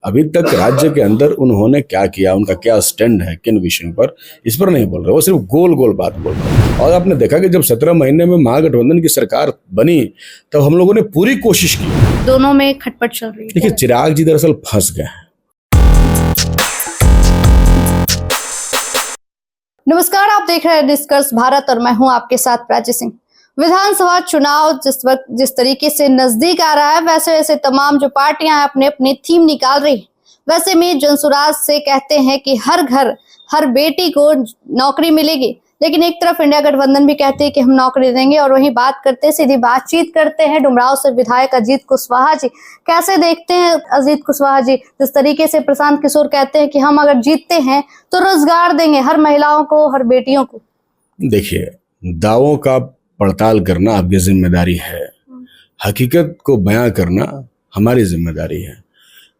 अभी तक राज्य के अंदर उन्होंने क्या किया, उनका क्या स्टैंड है किन विषयों पर, इस पर नहीं बोल रहे, वो सिर्फ गोल गोल बात बोल रहे हैं। और आपने देखा कि जब 17 महीने में महागठबंधन की सरकार बनी तब हम लोगों ने पूरी कोशिश की। दोनों में खटपट चल रही है। देखिए, चिराग जी दरअसल फंस गए हैं। नमस्कार, आप देख रहे हैं डिस्कस भारत और मैं हूं आपके साथ प्राची सिंह। विधानसभा चुनाव जिस तरीके से नजदीक आ रहा है, वैसे वैसे तमाम जो पार्टियां अपने अपने थीम निकाल रही है। वैसे में जनसुराज से कहते हैं कि हर घर हर बेटी को नौकरी मिलेगी, लेकिन एक तरफ इंडिया गठबंधन भी कहते हैं कि हम नौकरी देंगे। और वही बात करते हैं, सीधी बातचीत करते हैं डुमराव से विधायक अजीत कुशवाहा जी। कैसे देखते हैं अजीत कुशवाहा जी, जिस तरीके से प्रशांत किशोर कहते हैं कि हम अगर जीतते हैं तो रोजगार देंगे हर महिलाओं को, हर बेटियों को। देखिए, दावों का पड़ताल करना आपकी जिम्मेदारी है, हकीकत को बयां करना हमारी जिम्मेदारी है।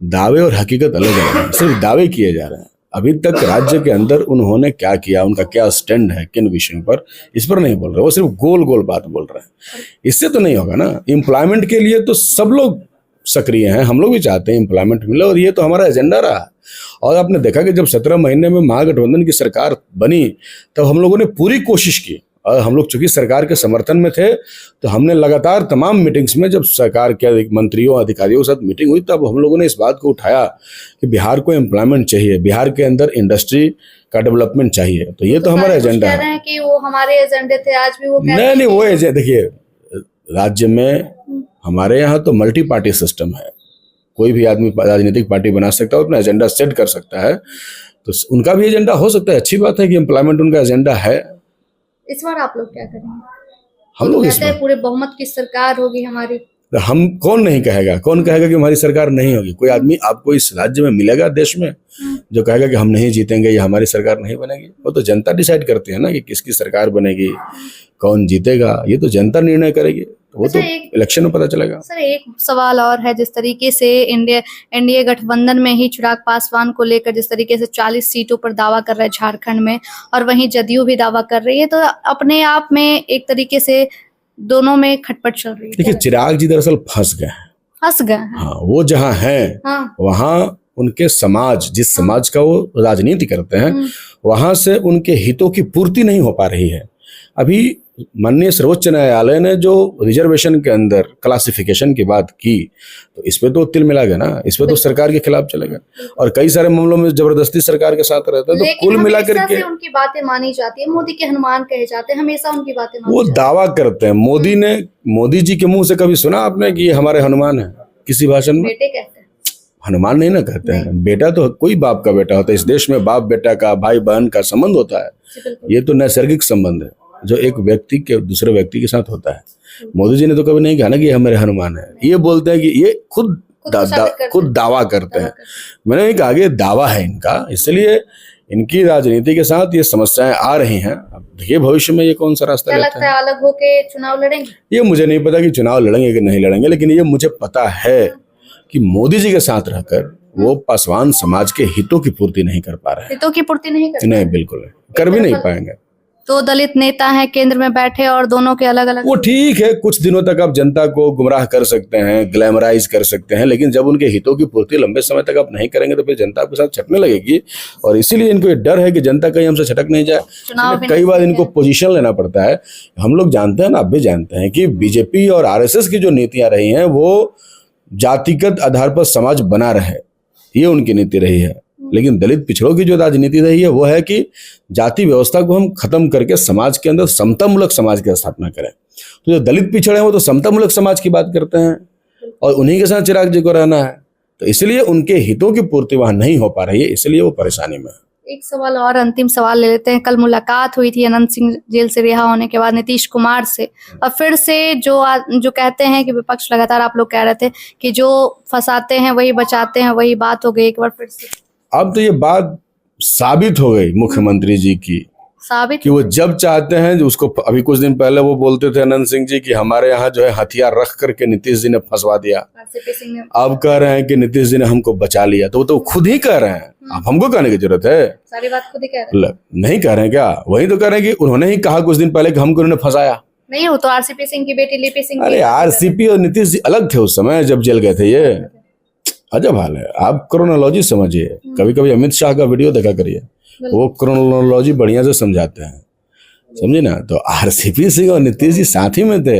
दावे और हकीकत अलग है, सिर्फ दावे किए जा रहे हैं। अभी तक राज्य के अंदर उन्होंने क्या किया, उनका क्या स्टैंड है किन विषयों पर, इस पर नहीं बोल रहे, वो सिर्फ गोल गोल बात बोल रहे हैं। इससे तो नहीं होगा ना। एम्प्लॉयमेंट के लिए तो सब लोग सक्रिय हैं, हम लोग भी चाहते हैं एम्प्लॉयमेंट मिले, और ये तो हमारा एजेंडा रहा। और आपने देखा कि जब 17 महीने में महागठबंधन की सरकार बनी तब हम लोगों ने पूरी कोशिश की। और हम लोग चूंकि सरकार के समर्थन में थे तो हमने लगातार तमाम मीटिंग्स में, जब सरकार के मंत्रियों अधिकारियों के साथ मीटिंग हुई, तब हम लोगों ने इस बात को उठाया कि बिहार को एम्प्लॉयमेंट चाहिए, बिहार के अंदर इंडस्ट्री का डेवलपमेंट चाहिए। तो ये तो हमारा एजेंडा है कि वो हमारे एजेंडे थे, आज भी वो नहीं, वो एजेंडा। देखिए, राज्य में हमारे यहाँ तो मल्टी पार्टी सिस्टम है, कोई भी आदमी राजनीतिक पार्टी बना सकता है, अपना एजेंडा सेट कर सकता है। तो उनका भी एजेंडा हो सकता है, अच्छी बात है कि एम्प्लॉयमेंट उनका एजेंडा है। इस बार आप लोग क्या करेंगे? हम लोग इस बार पूरे बहुमत की सरकार होगी हमारी। हम कौन नहीं कहेगा, कौन कहेगा कि हमारी सरकार नहीं होगी? कोई आदमी आपको इस राज्य में मिलेगा देश में जो कहेगा कि हम नहीं जीतेंगे या हमारी सरकार नहीं बनेगी? वो तो जनता डिसाइड करती है ना कि किसकी सरकार बनेगी, कौन जीतेगा, ये तो जनता निर्णय करेगी। वो तो इलेक्शन में पता चलेगा। सर, एक सवाल और है, जिस तरीके से एनडीए गठबंधन में ही चिराग पासवान को लेकर जिस तरीके से 40 सीटों पर दावा कर रहे हैं झारखंड में, और वहीं जदयू भी दावा कर रही है, तो अपने आप में एक तरीके से दोनों में खटपट चल रही है। देखिए, चिराग जी दरअसल फंस गए हैं। हाँ, वो जहाँ हैं वहाँ उनके समाज, जिस समाज का वो राजनीति करते हैं, वहां से उनके हितों की पूर्ति नहीं हो पा रही है। अभी माननीय सर्वोच्च न्यायालय ने जो रिजर्वेशन के अंदर क्लासिफिकेशन की बात की, तो इस पे तो तिल मिला गया ना, इस पे तो सरकार के खिलाफ चलेगा। और कई सारे मामलों में जबरदस्ती सरकार के साथ रहता है। तो कुल मिला करके उनकी बातें मानी जाती है, मोदी के हनुमान कहे जाते हैं, हमेशा उनकी बातें वो दावा करते हैं। मोदी जी के मुंह से कभी सुना आपने कि ये हमारे हनुमान है? किसी भाषण में बेटे कहते हैं, हनुमान नहीं ना कहते हैं। बेटा तो कोई बाप का बेटा होता है। इस देश में बाप बेटा का, भाई बहन का संबंध होता है। ये तो नैसर्गिक संबंध है जो एक व्यक्ति के दूसरे व्यक्ति के साथ होता है। मोदी जी ने तो कभी नहीं कहा ना कि हमारे हनुमान है। ये बोलते हैं कि ये खुद दावा करते हैं। मैंने नहीं कहा कि दावा है इनका, इसलिए इनकी राजनीति के साथ ये समस्याएं आ रही हैं। अब देखिए भविष्य में ये कौन सा रास्ता लेते हैं। अलग होके चुनाव लड़ेंगे? ये मुझे नहीं पता कि चुनाव लड़ेंगे कि नहीं लड़ेंगे, लेकिन ये मुझे पता है कि मोदी जी के साथ रहकर वो पासवान समाज के हितों की पूर्ति नहीं कर पा रहे हैं। हितों की पूर्ति नहीं, बिल्कुल नहीं, कर भी नहीं पाएंगे। तो दलित नेता हैं केंद्र में बैठे और दोनों के अलग अलग, वो ठीक है, कुछ दिनों तक आप जनता को गुमराह कर सकते हैं, ग्लैमराइज कर सकते हैं, लेकिन जब उनके हितों की पूर्ति लंबे समय तक आप नहीं करेंगे तो फिर जनता आपके साथ छटने लगेगी। और इसीलिए इनको डर है कि जनता कहीं हमसे छटक नहीं जाए। कई बार इनको पोजीशन लेना पड़ता है। हम लोग जानते हैं ना, आप भी जानते हैं कि बीजेपी और आरएसएस की जो नीतियां रही हैं वो जातिगत आधार पर समाज बना रहे, ये उनकी नीति रही है। लेकिन दलित पिछड़ों की जो राजनीति रही है वो है कि जाति व्यवस्था को हम खत्म करके समाज के अंदर समतामूलक समाज की स्थापना करें। तो जो दलित पिछड़े हैं वो तो समतामूलक समाज की बात करते हैं और उन्हीं के साथ चिराग जी को रहना है। तो इसलिए उनके हितों की पूर्ति वहां नहीं हो पा रही है, इसलिए वो परेशानी में है। एक सवाल और, अंतिम सवाल ले लेते हैं। कल मुलाकात हुई थी अनंत सिंह जेल से रिहा होने के बाद नीतीश कुमार से, और फिर से जो कहते हैं कि विपक्ष लगातार, आप लोग कह रहे थे कि जो फंसाते हैं वही बचाते हैं, वही बात हो गई एक बार फिर से। अब तो ये बात साबित हो गई मुख्यमंत्री जी की, साबित कि वो जब चाहते हैं जो उसको, अभी कुछ दिन पहले वो बोलते थे अनंत सिंह जी कि हमारे यहाँ जो है हथियार रख करके नीतीश जी ने फंसवा दिया, अब कह रहे हैं कि नीतीश जी ने हमको बचा लिया। तो वो तो खुद ही कह रहे हैं, अब हमको कहने की जरूरत है? सारी बात खुद ही कह रहे हैं। नहीं कह रहे हैं क्या? वही तो कह रहे हैं कि उन्होंने ही कहा कुछ दिन पहले कि हमको उन्होंने फंसाया। नहीं, वो तो आरसीपी सिंह की बेटी लिपि सिंह। अरे आरसीपी और नीतीश जी अलग थे उस समय जब जेल गए थे ये। अजब हाल है। आप क्रोनोलॉजी समझिए, कभी कभी अमित शाह का वीडियो देखा करिए, वो क्रोनोलॉजी बढ़िया से समझाते हैं, समझे ना। तो आरसीपी सिंह और नीतीश जी साथ ही में थे,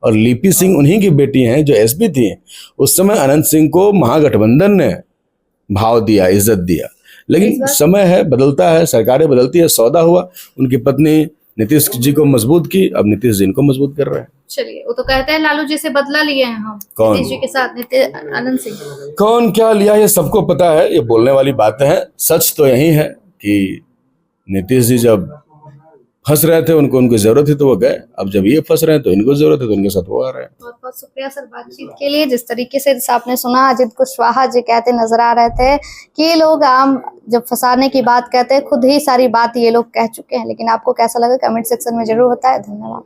और लिपि सिंह उन्हीं की बेटी हैं जो एसपी थी। उस समय अनंत सिंह को महागठबंधन ने भाव दिया, इज्जत दिया, लेकिन समय है, बदलता है, सरकारें बदलती है। सौदा हुआ, उनकी पत्नी नीतीश जी को मजबूत की, अब नीतीश जी इनको मजबूत कर रहे हैं। चलिए, वो तो कहते हैं लालू जी से बदला लिए हैं हम, कौन? नीतीश जी के साथ अनंत सिंह। कौन क्या लिया ये सबको पता है, ये बोलने वाली बातें हैं। सच तो यही है कि नीतीश जी जब फंस रहे थे, उनको उनकी जरूरत थी तो वो गए, अब जब ये फंस रहे हैं तो इनको जरूरत है तो उनके साथ वो आ रहे हैं। बहुत बहुत शुक्रिया सर बातचीत के लिए। जिस तरीके से आपने सुना, अजित कुशवाहा जी कहते नजर आ रहे थे कि ये लोग आम जब फंसाने की बात कहते हैं, खुद ही सारी बात ये लोग कह चुके हैं। लेकिन आपको कैसा लगा कमेंट सेक्शन में जरूर बताएं। धन्यवाद।